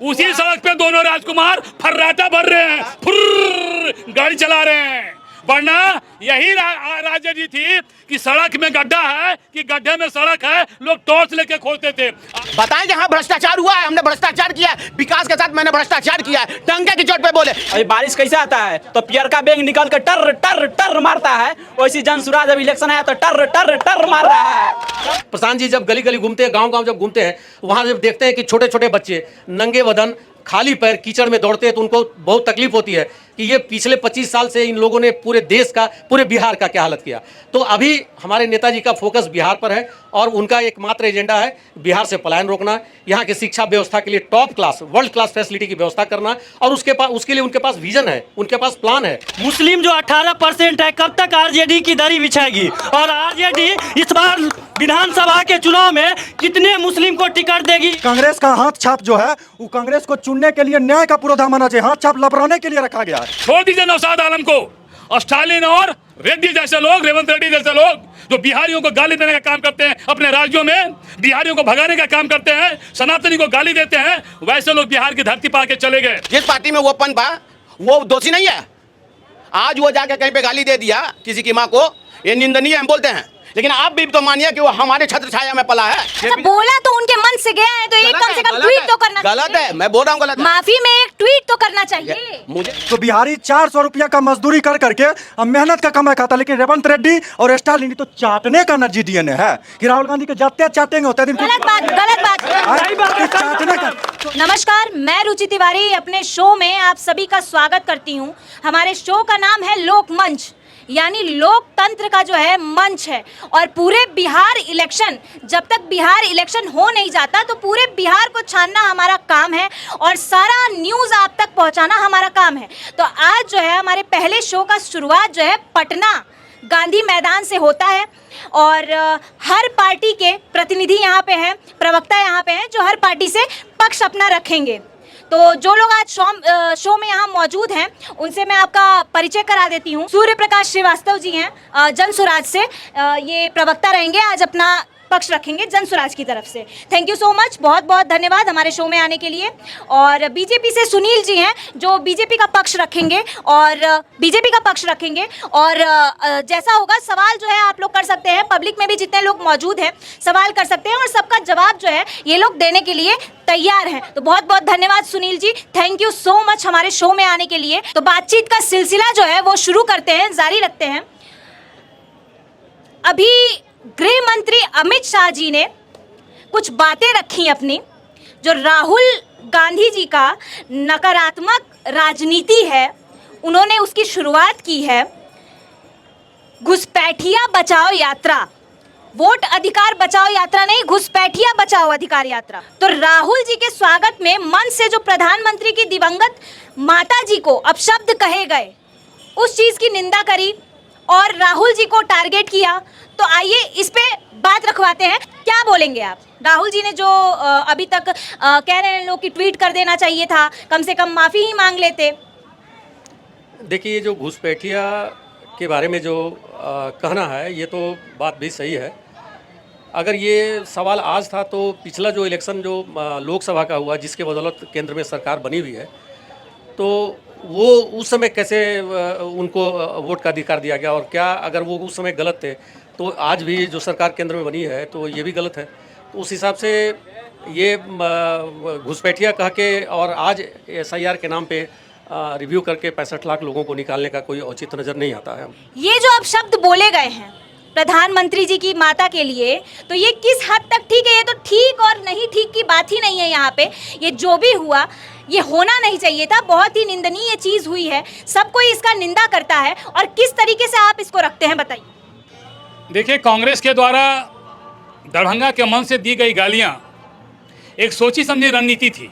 उसी सड़क पे दोनों राजकुमार फर्राटा भर रहे हैं, फुर्र गाड़ी चला रहे हैं। वरना यही राजनीति थी कि सड़क में गड्ढा है कि गड्ढे में सड़क है, लोग टॉर्च लेके खोजते थे। बताएं जहां भ्रष्टाचार हुआ है, हमने भ्रष्टाचार किया है, विकास के साथ मैंने भ्रष्टाचार किया है, डंके की चोट पे बोले। अभी बारिश कैसे आता है तो पियर का बैंग निकल कर टर टर टर मारता है, वैसी जनसुराज जब इलेक्शन आया तो टर टर टर मार रहा है। प्रशांत जी जब गली गली घूमते हैं, गांव-गांव जब घूमते हैं, वहां जब देखते हैं कि छोटे छोटे बच्चे नंगे बदन खाली पैर कीचड़ में दौड़ते हैं तो उनको बहुत तकलीफ होती है कि ये पिछले 25 साल से इन लोगों ने पूरे देश का, पूरे बिहार का क्या हालत किया। तो अभी हमारे नेताजी का फोकस बिहार पर है और उनका एकमात्र एजेंडा है बिहार से पलायन रोकना, यहाँ की शिक्षा व्यवस्था के लिए top class, world class facility की व्यवस्था करना, और उसके लिए उनके पास विजन है, उनके पास प्लान है। मुस्लिम जो 18% है, कब तक आरजेडी की दरी बिछाएगी? और आरजेडी इस बार विधानसभा के चुनाव में कितने मुस्लिम को टिकट देगी? कांग्रेस का हाथ छाप जो है वो कांग्रेस को चुनने के लिए न्याय का पुरोधा माना चाहिए, हाथ छाप लपराने के लिए रखा गया है। छोड़ दीजिए नौशाद आलम को। स्टालिन और रेड्डी जैसे लोग, रेवंत रेड्डी जैसे लोग जो बिहारियों को गाली देने का काम करते हैं, अपने राज्यों में बिहारियों को भगाने का काम करते हैं, सनातनी को गाली देते हैं, वैसे लोग बिहार की धरती पा के चले गए। जिस पार्टी में वो पन पा वो दोषी नहीं है। आज वो जाके कहीं पे गाली दे दिया किसी की माँ को, ये निंदनीय हम बोलते हैं, लेकिन आप भी तो मानिए कि वो हमारे छत्र छाया में पला है। अच्छा, बोला तो उनके मन से गया है तो एक कम से कम ट्वीट तो करना चाहिए। गलत है, मैं बोल रहा हूँ गलत है। माफी में एक ट्वीट तो करना चाहिए। मुझे तो बिहारी 400 रुपया का मजदूरी कर करके अब मेहनत का कमाई खाता, लेकिन रेवंत रेड्डी और स्टालिन तो चाटने का एनर्जी डीएनए है कि राहुल गांधी के जाते चाटेंगे होते दिन। गलत बात। चाटने का। नमस्कार, मैं रुचि तिवारी अपने शो में आप सभी का स्वागत करती हूँ। हमारे शो का नाम है लोक मंच, यानी लोकतंत्र का जो है मंच है। और पूरे बिहार इलेक्शन, जब तक बिहार इलेक्शन हो नहीं जाता तो पूरे बिहार को छानना हमारा काम है और सारा न्यूज़ आप तक पहुंचाना हमारा काम है। तो आज जो है हमारे पहले शो का शुरुआत जो है पटना गांधी मैदान से होता है और हर पार्टी के प्रतिनिधि यहाँ पे हैं, प्रवक्ता यहाँ पे हैं जो हर पार्टी से पक्ष अपना रखेंगे। तो जो लोग आज शो में यहाँ मौजूद हैं उनसे मैं आपका परिचय करा देती हूँ। सूर्य प्रकाश श्रीवास्तव जी हैं जनसुराज से, ये प्रवक्ता रहेंगे, आज अपना पक्ष रखेंगे जनसुराज की तरफ से। थैंक यू सो मच, बहुत बहुत धन्यवाद हमारे शो में आने के लिए। और बीजेपी से सुनील जी हैं जो बीजेपी का पक्ष रखेंगे और जैसा होगा सवाल जो है आप लोग कर सकते हैं, पब्लिक में भी जितने लोग मौजूद हैं सवाल कर सकते हैं और सबका जवाब जो है ये लोग देने के लिए तैयार हैं। तो बहुत बहुत धन्यवाद Sunil ji, thank you so much हमारे शो में आने के लिए। तो बातचीत का सिलसिला जो है वो शुरू करते हैं, जारी रखते हैं। अभी गृह मंत्री अमित शाह जी ने कुछ बातें रखी अपनी, जो राहुल गांधी जी का नकारात्मक राजनीति है उन्होंने उसकी शुरुआत की है। घुसपैठिया बचाओ यात्रा, वोट अधिकार बचाओ यात्रा नहीं, घुसपैठिया बचाओ अधिकार यात्रा। तो राहुल जी के स्वागत में मंच से जो प्रधानमंत्री की दिवंगत माता जी को अपशब्द कहे गए उस चीज़ की निंदा करी और राहुल जी को टारगेट किया। तो आइए इस पे बात रखवाते हैं, क्या बोलेंगे आप? राहुल जी ने जो अभी तक कह रहे हैं लोग कि ट्वीट कर देना चाहिए था, कम से कम माफ़ी ही मांग लेते। देखिए, जो घुसपैठिया के बारे में जो कहना है ये तो बात भी सही है। अगर ये सवाल आज था तो पिछला जो इलेक्शन जो लोकसभा का हुआ जिसके बदौलत केंद्र में सरकार बनी हुई है, तो वो उस समय कैसे उनको वोट का अधिकार दिया गया, और क्या अगर वो उस समय गलत थे तो आज भी जो सरकार केंद्र में बनी है तो ये भी गलत है। तो उस हिसाब से ये घुसपैठिया कह के और आज SIR के नाम पे रिव्यू करके 65 लाख लोगों को निकालने का कोई औचित्य नज़र नहीं आता है। ये जो अब शब्द बोले गए हैं प्रधानमंत्री जी की माता के लिए, तो ये किस हद तक ठीक है? ये तो ठीक और नहीं ठीक की बात ही नहीं है यहाँ पे। ये जो भी हुआ ये होना नहीं चाहिए था, बहुत ही निंदनीय चीज़ हुई है, सब कोई इसका निंदा करता है। और किस तरीके से आप इसको रखते हैं बताइए। देखिए, कांग्रेस के द्वारा दरभंगा के मंच से दी गई गालियां एक सोची समझी रणनीति थी।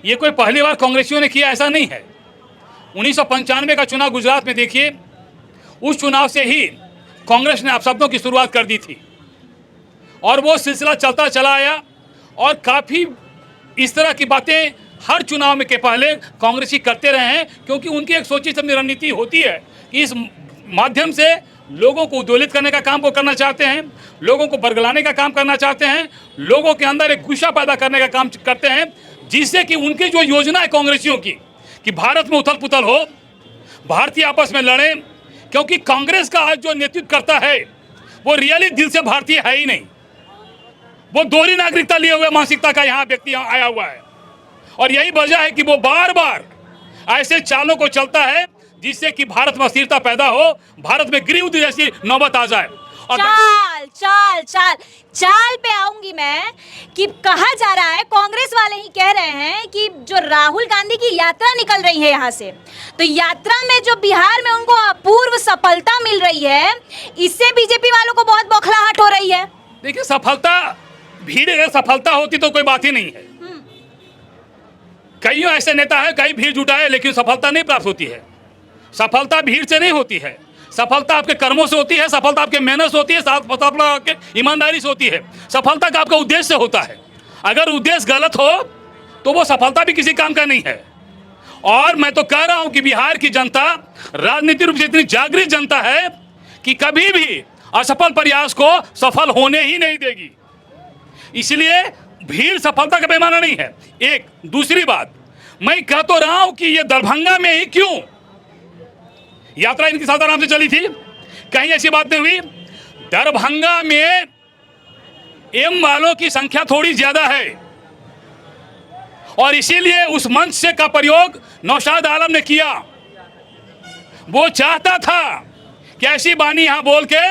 ये कोई पहली बार कांग्रेसियों ने किया ऐसा नहीं है। 1995 का चुनाव गुजरात में देखिए, उस चुनाव से ही कांग्रेस ने अपशब्दों की शुरुआत कर दी थी और वो सिलसिला चलता चला आया और काफ़ी इस तरह की बातें हर चुनाव में के पहले कांग्रेसी करते रहे हैं, क्योंकि उनकी एक सोची समझी रणनीति होती है कि इस माध्यम से लोगों को उद्वेलित करने का काम को करना चाहते हैं, लोगों को बरगलाने का काम करना चाहते हैं, लोगों के अंदर एक गुस्सा पैदा करने का काम करते हैं, जिससे कि उनकी जो योजना है कांग्रेसियों की कि भारत में उथल पुथल हो, भारतीय आपस में लड़ें, क्योंकि कांग्रेस का आज जो नेतृत्व करता है वो रियली दिल से भारतीय है ही नहीं। वो दोहरी नागरिकता लिए हुए मानसिकता का यहाँ व्यक्ति आया हुआ है, और यही वजह है कि वो बार बार ऐसे चालों को चलता है जिससे कि भारत में अस्थिरता पैदा हो, भारत में गृहयुद्ध जैसी नौबत आ जाए। और चाल चाल चाल चाल पे आऊंगी मैं कि कहा जा रहा है, कांग्रेस वाले ही कह रहे हैं कि जो राहुल गांधी की यात्रा निकल रही है यहाँ से, तो यात्रा में जो बिहार में उनको अपूर्व सफलता मिल रही है, इससे बीजेपी वालों को बहुत बौखलाहट हो रही है। देखिए, सफलता भीड़ अगर सफलता होती तो कोई बात ही नहीं है। कई ऐसे नेता है, कई भीड़ जुटाए, लेकिन सफलता नहीं प्राप्त होती है। सफलता भीड़ से नहीं होती है, सफलता आपके कर्मों से होती है, सफलता आपके मेहनत से होती है, सफलता आपके ईमानदारी से होती है, सफलता का आपका उद्देश्य से होता है। अगर उद्देश्य गलत हो तो वो सफलता भी किसी काम का नहीं है। और मैं तो कह रहा हूं कि बिहार की जनता राजनीतिक रूप से इतनी जागृत जनता है कि कभी भी असफल प्रयास को सफल होने ही नहीं देगी। इसलिए भीड़ सफलता का पैमाना नहीं है। एक दूसरी बात, मैं कह तो रहा हूं कि ये दरभंगा में ही क्यों यात्रा इनकी साधारण से चली थी, कहीं ऐसी बात नहीं हुई। दरभंगा में एम वालों की संख्या थोड़ी ज्यादा है, और इसीलिए उस मंच से का प्रयोग नौशाद आलम ने किया। वो चाहता था कि ऐसी बानी यहां बोल के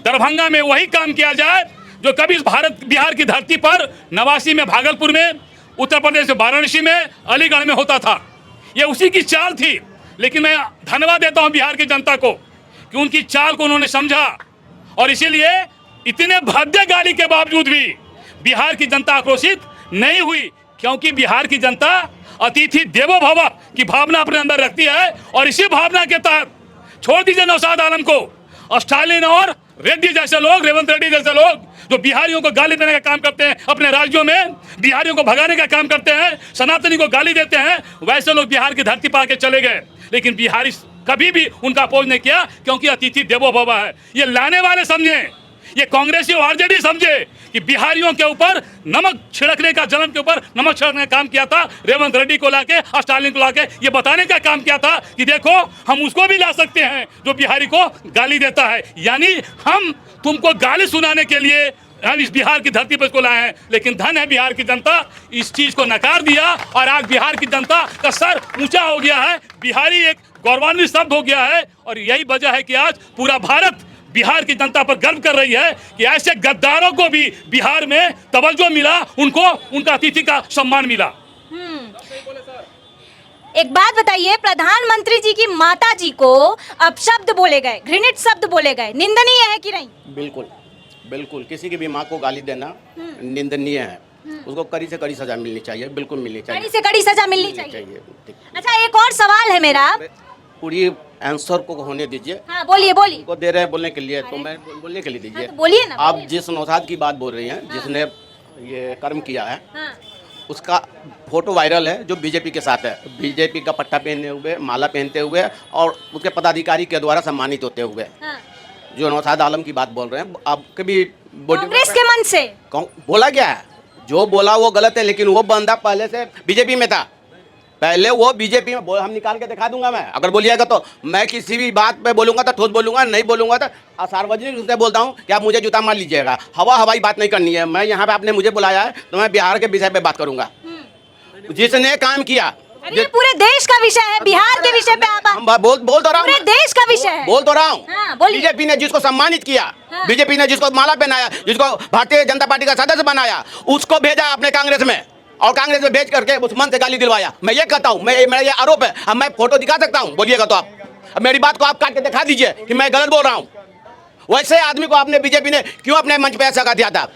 दरभंगा में वही काम किया जाए जो कभी भारत बिहार की धरती पर 89 में भागलपुर में, उत्तर प्रदेश में वाराणसी में, अलीगढ़ में होता था। ये उसी की चाल थी। लेकिन मैं धन्यवाद देता हूं बिहार की जनता को कि उनकी चाल को उन्होंने समझा, और इसीलिए इतने भद्दे गाली के बावजूद भी बिहार की जनता आक्रोशित नहीं हुई, क्योंकि बिहार की जनता अतिथि देवो भव की भावना अपने अंदर रखती है। और इसी भावना के तहत छोड़ दीजिए नौशाद आलम को, स्टालिन और रेड्डी जैसे लोग, रेवंत रेड्डी जैसे लोग जो बिहारियों को गाली देने का काम करते हैं, अपने राज्यों में बिहारियों को भगाने का काम करते हैं, सनातनी को गाली देते हैं, वैसे लोग बिहार की धरती पर आके चले गए। लेकिन बिहारी कभी भी उनका अपोज नहीं किया, क्योंकि अतिथि देवो भव है। ये लाने वाले समझे, ये कांग्रेसी और आरजेडी समझे कि बिहारियों के ऊपर नमक छिड़कने का, जलन के ऊपर नमक छिड़कने का काम किया था रेवंत रेड्डी को लाके, स्टालिन को लाके, ये बताने का काम किया था कि देखो हम उसको भी ला सकते हैं जो बिहारी को गाली देता है। यानी हम तुमको गाली सुनाने के लिए हम इस बिहार की धरती पर इसको लाए हैं। लेकिन धन है बिहार की जनता इस चीज को नकार दिया, और आज बिहार की जनता का सर ऊंचा हो गया है, बिहारी एक गौरवान्वित शब्द हो गया है। और यही वजह है कि आज पूरा भारत बिहार की जनता पर गर्व कर रही है कि ऐसे गद्दारों को भी बिहार में तवज्जो मिला, उनको उनका अतिथि का सम्मान मिला। एक बात बताइए, प्रधानमंत्री जी की माता जी को अपशब्द बोले गए, घृणित शब्द बोले गए, निंदनीय है कि नहीं? बिल्कुल बिल्कुल, किसी की भी माँ को गाली देना निंदनीय है। उसको कड़ी से कड़ी सजा मिलनी चाहिए, बिल्कुल मिलनी चाहिए, कड़ी से कड़ी सजा मिलनी चाहिए। ठीक। अच्छा, एक और सवाल है मेरा, पूरी आंसर को होने दीजिए। हाँ बोलिए बोलिए। को दे रहे हैं बोलने के लिए, तो मैं बोलने के लिए दीजिए। हाँ, तो बोलिए ना। आप जिस नौशाद की बात बोल रही हैं, जिसने ये कर्म किया है, हाँ। उसका फोटो वायरल है जो बीजेपी के साथ है, बीजेपी का पट्टा पहने हुए, माला पहनते हुए, और उसके पदाधिकारी के द्वारा सम्मानित होते हुए। हाँ। जो नौशाद आलम की बात बोल रहे हैं, आप कभी कांग्रेस के मन से बोला क्या है? जो बोला वो गलत है, लेकिन वो बंदा पहले से बीजेपी में था, पहले वो बीजेपी में। हम निकाल के दिखा दूंगा मैं, अगर बोलिएगा तो। मैं किसी भी बात पे बोलूंगा तो ठोस बोलूंगा, नहीं बोलूंगा तो सार्वजनिक रूप से बोलता हूँ कि आप मुझे जूता मार लीजिएगा। हवाई बात नहीं करनी है। मैं यहाँ पे आपने मुझे बुलाया है तो मैं बिहार के विषय पे बात करूंगा, जिसने काम किया। अरे ये पूरे देश का विषय है, बिहार के विषय पे आप बोल तो रहा हूँ, पूरे देश का विषय है, बोल तो रहा हूँ। हाँ, बोलिए। बीजेपी ने जिसको सम्मानित किया, हाँ। बीजेपी ने जिसको माला पहनाया, जिसको भारतीय जनता पार्टी का सदस्य बनाया, उसको भेजा अपने कांग्रेस में, और कांग्रेस में भेज करके उस मन से गाली दिलवाया। मैं ये कहता हूँ, मेरा ये आरोप है। अब मैं फोटो दिखा सकता हूँ, बोलिएगा तो आप। अब मेरी बात को आप काट के दिखा दीजिए कि मैं गलत बोल रहा हूँ। वैसे आदमी को आपने बीजेपी ने क्यों अपने मंच पे ऐसा कर दिया था?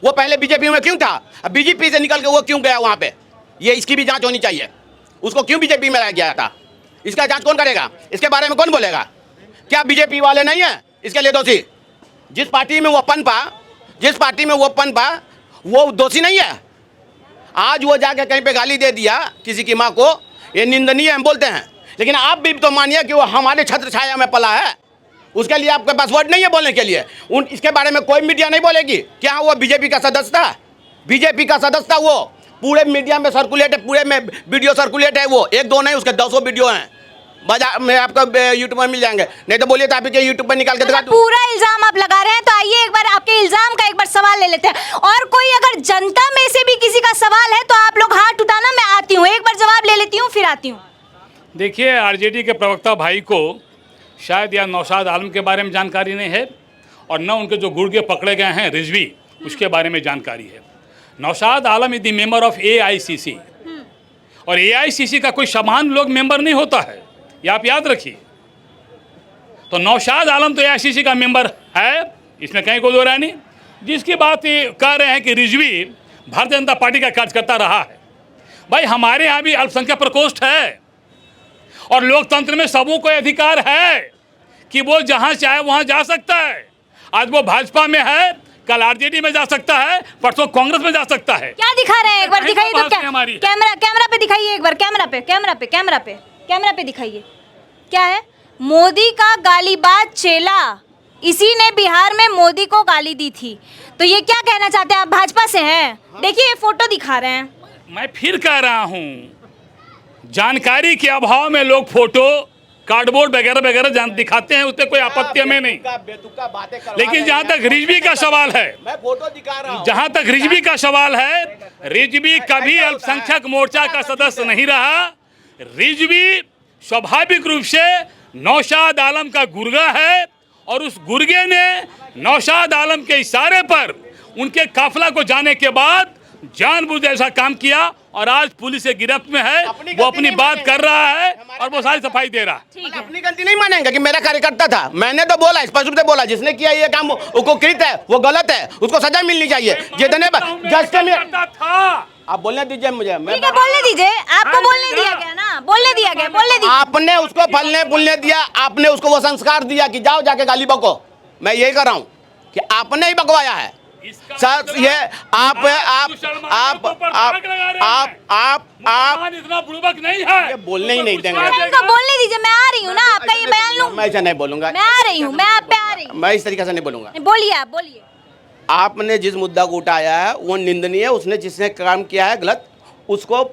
वो पहले बीजेपी में क्यों था? अब बीजेपी से निकल के वो क्यों गया वहाँ पे? ये इसकी भी जांच होनी चाहिए। उसको क्यों बीजेपी में रह गया था? इसका जांच कौन करेगा? इसके बारे में कौन बोलेगा? क्या बीजेपी वाले नहीं है इसके लिए दोषी? जिस पार्टी में वो पनपा, वो दोषी नहीं है। आज वो जाके कहीं पे गाली दे दिया किसी की माँ को, ये निंदनीय हम बोलते हैं। लेकिन आप भी तो मानिए कि वो हमारे छत्र छाया में पला है, उसके लिए आपके पास वर्ड नहीं है बोलने के लिए। इसके बारे में कोई मीडिया नहीं बोलेगी। क्या वो बीजेपी का सदस्य था? बीजेपी का सदस्य था वो। पूरे मीडिया में सर्कुलेट है, पूरे में वीडियो सर्कुलेट है। वो एक दो नहीं, उसके 200 वीडियो हैं बाजार में, आपको यूट्यूब में मिल जाएंगे। नहीं तो बोलिए तो आपके यूट्यूब पर निकाल के दिखा दूं। पूरा इल्जाम आप लगा रहे हैं, तो आइए एक बार आपके इल्जाम का एक बार सवाल ले लेते हैं। और कोई अगर जनता में से भी किसी का सवाल है तो आप लोग हाथ उठाना, मैं आती हूँ, एक बार जवाब ले लेती हूँ, फिर आती हूँ। देखिए, आरजेडी के प्रवक्ता भाई को शायद या नौशाद आलम के बारे में जानकारी नहीं है, और न उनके जो गुर्गे पकड़े गए हैं रिजवी, उसके बारे में जानकारी है। Naushad Alam is the member of AICC, और AICC का कोई समान लोग मेंबर नहीं होता है, ये आप याद रखिए। तो नौशाद आलम तो AICC का मेंबर है, इसमें कहीं कोई दो राय नहीं। जिसकी बात ये कह रहे हैं कि रिजवी भारतीय जनता पार्टी का कार्यकर्ता रहा है, भाई हमारे यहाँ भी अल्पसंख्यक प्रकोष्ठ है, और लोकतंत्र में सबों को अधिकार है कि वो जहाँ चाहे वहाँ जा सकता है। आज वो भाजपा में है, कल आरजेडी में जा सकता है, परसों कांग्रेस में जा सकता है। क्या दिखा रहे हैं, एक बार दिखाइए तो। क्या हमारी कैमरा पे दिखाइए एक बार, कैमरा पे दिखाइए। क्या है? मोदी का गालीबाज चेला, इसी ने बिहार में मोदी को गाली दी थी। तो ये क्या कहना चाहते हैं, आप भाजपा से हैं? देखिए ये फोटो दिखा रहे हैं। मैं फिर कह रहा हूँ, जानकारी के अभाव में लोग फोटो, कार्डबोर्ड वगैरह वगैरह दिखाते हैं, उससे कोई आपत्ति हमें नहीं। लेकिन जहाँ तक रिजवी का सवाल है, मैं फोटो दिखा रहा हूं। जहाँ तक रिजवी का सवाल है, रिजवी कभी अल्पसंख्यक मोर्चा का सदस्य नहीं रहा। रिजवी स्वाभाविक रूप से नौशाद आलम का गुर्गा है, और उस गुर्गे ने नौशाद आलम के इशारे पर उनके काफिला को जाने के बाद जानबूझ ऐसा काम किया, और आज पुलिस के गिरफ्त में है। वो अपनी बात कर रहा है और वो सारी सफाई दे रहा है। अपनी गलती नहीं मानेंगे कि मेरा कार्यकर्ता था। मैंने तो बोला, स्पष्ट रूप से बोला, जिसने किया ये काम वो कृत है, वो गलत है, उसको सजा मिलनी चाहिए। जितने जज के था, आप बोलने दीजिए मुझे, मैं ठीक है, बोलने दीजिए, आपको बोलने दिया गया ना, बोलने दिया गया, बोलने दीजिए। आपने उसको फलने फूलने दिया, आपने उसको वो संस्कार दिया कि जाओ जाके गाली बको। मैं यही कर रहा हूँ कि आपने ही बकवाया है सर। ये आप इतना बुड़बक नहीं है, ये बोलने ही नहीं देंगे। तो बोलने दीजिए, मैं आ रही हूँ ना, आपका ये बयान लूँ। मैं ऐसा नहीं बोलूंगा, मैं आ रही हूँ, मैं आप पे आ रही हूँ। मैं इस तरीके से नहीं बोलूंगा। बोलिए, आप बोलिए। आपने जिस मुद्दा को उठाया है वो निंदनीय है। उसने जिसने काम किया है गलत, उसको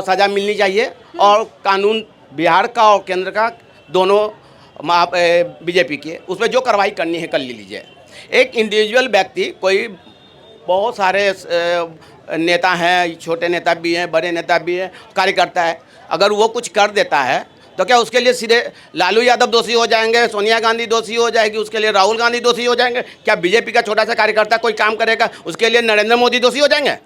सजा मिलनी चाहिए। और कानून बिहार का और केंद्र का दोनों बीजेपी की, उस पर जो कार्रवाई करनी है कर लीजिए। एक इंडिविजुअल व्यक्ति, कोई बहुत सारे नेता हैं, छोटे नेता भी हैं, बड़े नेता भी हैं, कार्यकर्ता है, अगर वो कुछ कर देता है तो क्या उसके लिए सीधे लालू यादव दोषी हो जाएंगे, सोनिया गांधी दोषी हो जाएगी, उसके लिए राहुल गांधी दोषी हो जाएंगे? क्या बीजेपी का छोटा सा कार्यकर्ता कोई काम करेगा उसके लिए नरेंद्र मोदी दोषी हो जाएंगे?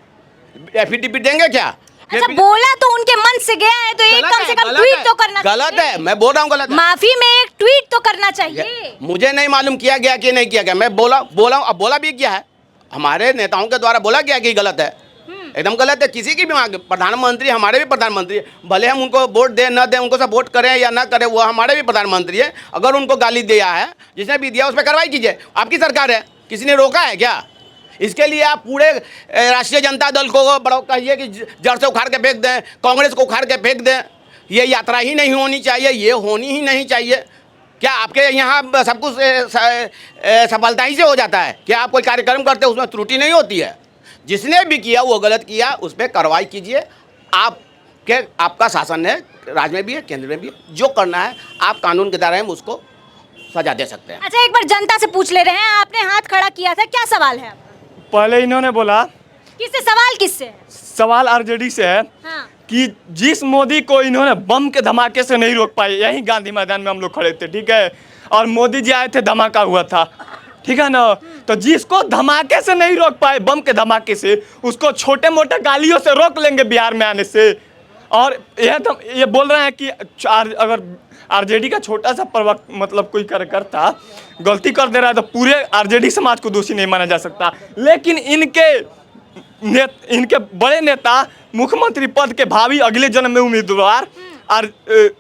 एफिडेविट देंगे क्या? अच्छा, बोला तो उनके मन से गया है, तो एक कम से कम ट्वीट तो करना चाहिए। गलत है, मैं बोल रहा हूँ गलत है। माफी में एक ट्वीट तो करना चाहिए। मुझे नहीं मालूम किया गया कि नहीं किया गया, मैं बोला हूँ, अब बोला भी गया है, हमारे नेताओं के द्वारा बोला गया कि गलत है, एकदम गलत है। किसी की भी मांग, प्रधानमंत्री, हमारे भी प्रधानमंत्री, भले हम उनको वोट दें न दें, उनको सपोर्ट करें या ना करें, वो हमारे भी प्रधानमंत्री है। अगर उनको गाली दिया है, जिसने भी दिया उस पर कार्रवाई कीजिए। आपकी सरकार है, किसी ने रोका है क्या? इसके लिए आप पूरे राष्ट्रीय जनता दल को बड़ा कहिए कि जड़ से उखाड़ के फेंक दें, कांग्रेस को उखाड़ के फेंक दें। ये यात्रा ही नहीं होनी चाहिए, ये होनी ही नहीं चाहिए। क्या आपके यहाँ सब कुछ सफलता ही से हो जाता है? क्या आप कोई कार्यक्रम करते हैं उसमें त्रुटि नहीं होती है? जिसने भी किया वो गलत किया, उस पर कार्रवाई कीजिए। आपका शासन है, राज्य में भी है, केंद्र में भी है, जो करना है आप कानून के दायरे में उसको सजा दे सकते हैं। अच्छा, एक बार जनता से पूछ ले रहे हैं, आपने हाथ खड़ा किया था, क्या सवाल है? पहले इन्होंने बोला, किससे सवाल, किससे है? सवाल आरजेडी से है हाँ। कि जिस मोदी को इन्होंने बम के धमाके से नहीं रोक पाए, यही गांधी मैदान में हम लोग खड़े थे, ठीक है, और मोदी जी आए थे, धमाका हुआ था, ठीक है ना, तो जिसको धमाके से नहीं रोक पाए, बम के धमाके से, उसको छोटे मोटे गालियों से रोक लेंगे बिहार में आने से। और ये बोल रहे हैं कि अगर आरजेडी का छोटा सा प्रवक्ता, मतलब कोई कार्यकर्ता गलती कर दे रहा है तो पूरे आरजेडी समाज को दोषी नहीं माना जा सकता। लेकिन इनके बड़े नेता, मुख्यमंत्री पद के भावी अगले जन्म में उम्मीदवार और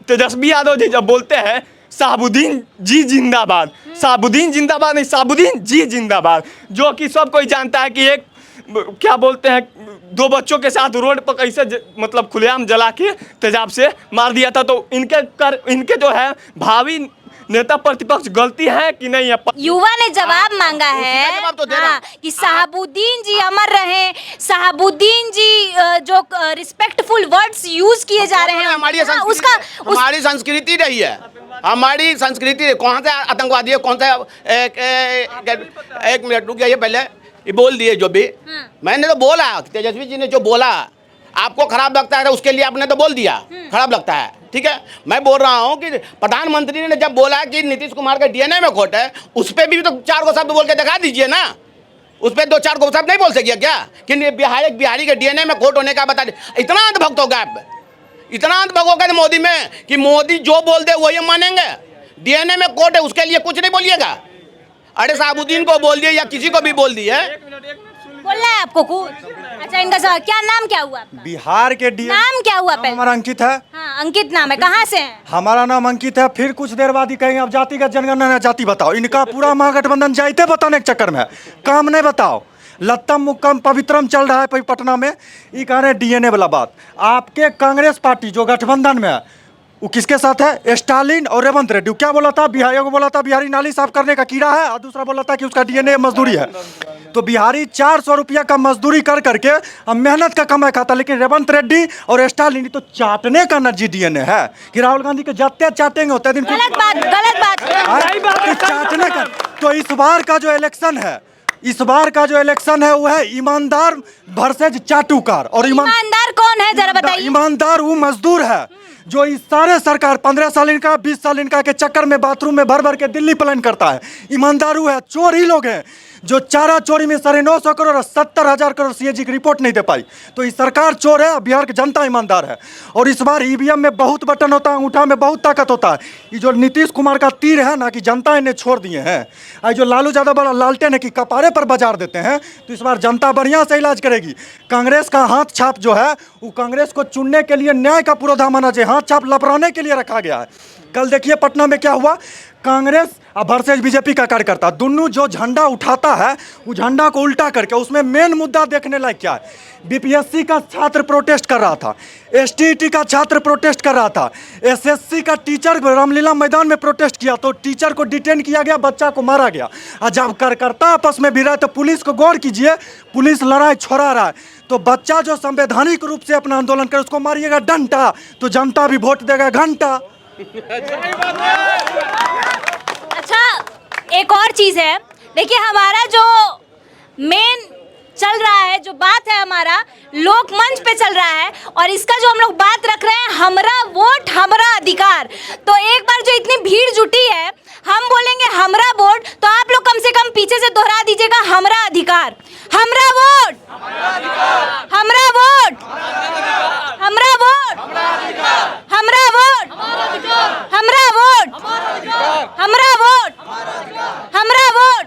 तेजस्वी यादव जी जब बोलते हैं साबुद्दीन जी जिंदाबाद, साबुद्दीन जिंदाबाद नहीं, साबुद्दीन जी जिंदाबाद, जो कि सब कोई जानता है कि एक क्या बोलते हैं, 2 बच्चों के साथ रोड पर कैसे मतलब खुलेआम जला के तेजाब से मार दिया था। तो इनके जो है भावी नेता प्रतिपक्ष गलती है कि नहीं है? युवा ने जवाब मांगा उसी है, का जवाब तो दे रहा हूं। कि साहबुद्दीन जी अमर रहे, साहबुद्दीन जी जो रिस्पेक्टफुल वर्ड्स यूज किए जा रहे हैं, हमारी हाँ, उसका हमारी संस्कृति रही है, हमारी संस्कृति। कौन सा आतंकवादी है, कौन सा एक मिनट रुक जाइए, पहले ये बोल दिए जो भी मैंने तो बोला, तेजस्वी जी ने जो बोला आपको खराब लगता है तो उसके लिए आपने तो बोल दिया खराब लगता है, ठीक है। मैं बोल रहा हूँ कि प्रधानमंत्री ने जब बोला कि नीतीश कुमार का डीएनए में खोट है, उस पर भी तो 4 गो शब्द बोल के दिखा दीजिए ना। उस पर 2-4 गो शब्द नहीं बोल सकिए क्या कि बिहारी के डीएनए में खोट होने का बता दे? इतना अंधभक्त हो गया आप, इतना अंधभक्त हो गया मोदी में कि मोदी जो बोल दे वही मानेंगे। डीएनए में खोट है उसके लिए कुछ नहीं बोलिएगा। अरे साहबुद्दीन को बोल दिए या किसी को भी बोल दिए, बोलना है आपको कुछ? अच्छा, इनका सवाल, क्या नाम क्या हुआ आपका? बिहार के डीएम नाम क्या हुआ पहले? हमारा अंकित है। हाँ, अंकित नाम है, कहाँ से हैं? हमारा नाम अंकित है। फिर कुछ देर बाद ही कहेंगे अब जातिगत जनगणना है, जाति बताओ। इनका पूरा महागठबंधन जाते बताने के चक्कर में है, काम नहीं बताओ। लत्तम मुक्कम पवित्रम चल रहा है पटना में, ये कह रहे हैं डीएनए वाला बात। आपके कांग्रेस पार्टी जो गठबंधन में है वो किसके साथ है? स्टालिन और रेवंत रेड्डी। क्या बोला था? बिहारियों को बोला था बिहारी नाली साफ करने का कीड़ा है, और दूसरा बोला था कि उसका डीएनए मजदूरी है। तो बिहारी 400 रुपया का मजदूरी कर करके हम मेहनत का कमाई खाता, लेकिन रेवंत रेड्डी और स्टालिन तो चाटने का नर्जी डीएनए है कि राहुल गांधी के जाते चाटेंगे होते दिन गलत बात, गलत बात। चाटने का। तो इस बार का जो इलेक्शन है, इस बार का जो इलेक्शन है वो है ईमानदार वर्सेज चाटुकार। और ईमानदार कौन है जरा बताइए? ईमानदार वो मजदूर है जो इस सारे सरकार 15 साल इनका 20 साल इनका के चक्कर में बाथरूम में भर भर के दिल्ली प्लान करता है। ईमानदार वो है। चोर ही लोग हैं जो चारा चोरी में 950 करोड़ और 70,000 करोड़ सीएजी की रिपोर्ट नहीं दे पाई। तो ये सरकार चोर है, बिहार की जनता ईमानदार है। और इस बार ईवीएम में बहुत बटन होता है, अंगूठा में बहुत ताकत होता है। ये जो नीतीश कुमार का तीर है ना कि जनता इन्हें छोड़ दिए हैं, और जो लालू यादव बड़ा लालटेन है कि कपारे पर बाजार देते हैं, तो इस बार जनता बढ़िया से इलाज करेगी। कांग्रेस का हाथ छाप जो है वो कांग्रेस को चुनने के लिए न्याय का पुरोधा माना जाए, हाथ छाप लपराने के लिए रखा गया है। कल देखिए पटना में क्या हुआ, कांग्रेस वर्सेज बीजेपी का कार्यकर्ता दोनों जो झंडा उठाता है वो झंडा को उल्टा करके, उसमें मेन मुद्दा देखने लायक क्या है? बीपीएससी का छात्र प्रोटेस्ट कर रहा था, एसटीईटी का छात्र प्रोटेस्ट कर रहा था, एसएससी का टीचर रामलीला मैदान में प्रोटेस्ट किया तो टीचर को डिटेन किया गया, बच्चा को मारा गया। और जब कार्यकर्ता आपस में भिड़ा तो पुलिस को गौर कीजिए, पुलिस लड़ाई छोड़ा रहा है। तो बच्चा जो संवैधानिक रूप से अपना आंदोलन करे उसको मारिएगा डंटा, तो जनता भी वोट देगा घंटा। अच्छा, एक और चीज है, देखिए हमारा जो मेन चल रहा है, जो बात है हमारा लोकमंच पे चल रहा है, और इसका जो हम लोग बात रख रहे हैं हमरा वोट हमरा अधिकार। तो एक बार जो इतनी भीड़ जुटी है, हम बोलेंगे हमरा वोट, तो आप लोग कम से कम पीछे से दोहरा दीजिएगा हमरा अधिकार, हमरा वोट, हमरा वोट, हमरा वोट, हमरा वोट, हमरा वोट, हमरा वोट, हमरा वोट।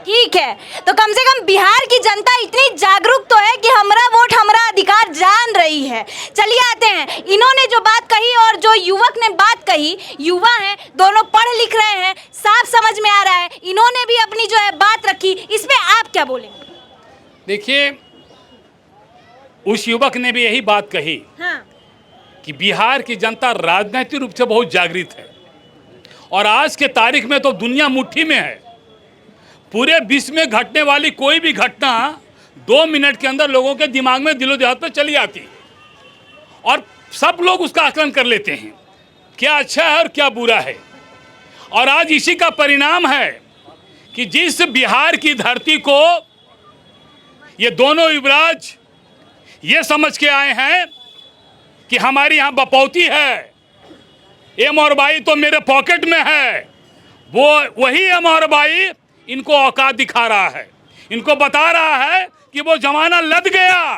ठीक है, तो कम से कम बिहार की जनता इतनी जागरूक तो है कि हमरा वोट हमरा अधिकार जान रही है। चलिए आते हैं, इन्होंने जो बात कही और जो युवक ने बात कही, युवा हैं दोनों, पढ़ लिख रहे हैं, साफ समझ में आ रहा है, इन्होंने भी अपनी जो है बात रखी, इसमें आप क्या बोलेंगे? देखिए, उस युवक ने भी यही बात कही हाँ। कि बिहार की जनता राजनीतिक रूप से बहुत जागृत है, और आज के तारीख में तो दुनिया मुट्ठी में है। पूरे विश्व में घटने वाली कोई भी घटना 2 मिनट के अंदर लोगों के दिमाग में दिलो दिमाग पे चली आती, और सब लोग उसका आकलन कर लेते हैं क्या अच्छा है और क्या बुरा है। और आज इसी का परिणाम है कि जिस बिहार की धरती को ये दोनों युवराज ये समझ के आए हैं कि हमारी यहाँ बपौती है, एम और बाई तो मेरे पॉकेट में है, वो वही एम और बाई इनको औकात दिखा रहा है, इनको बता रहा है कि वो जमाना लद गया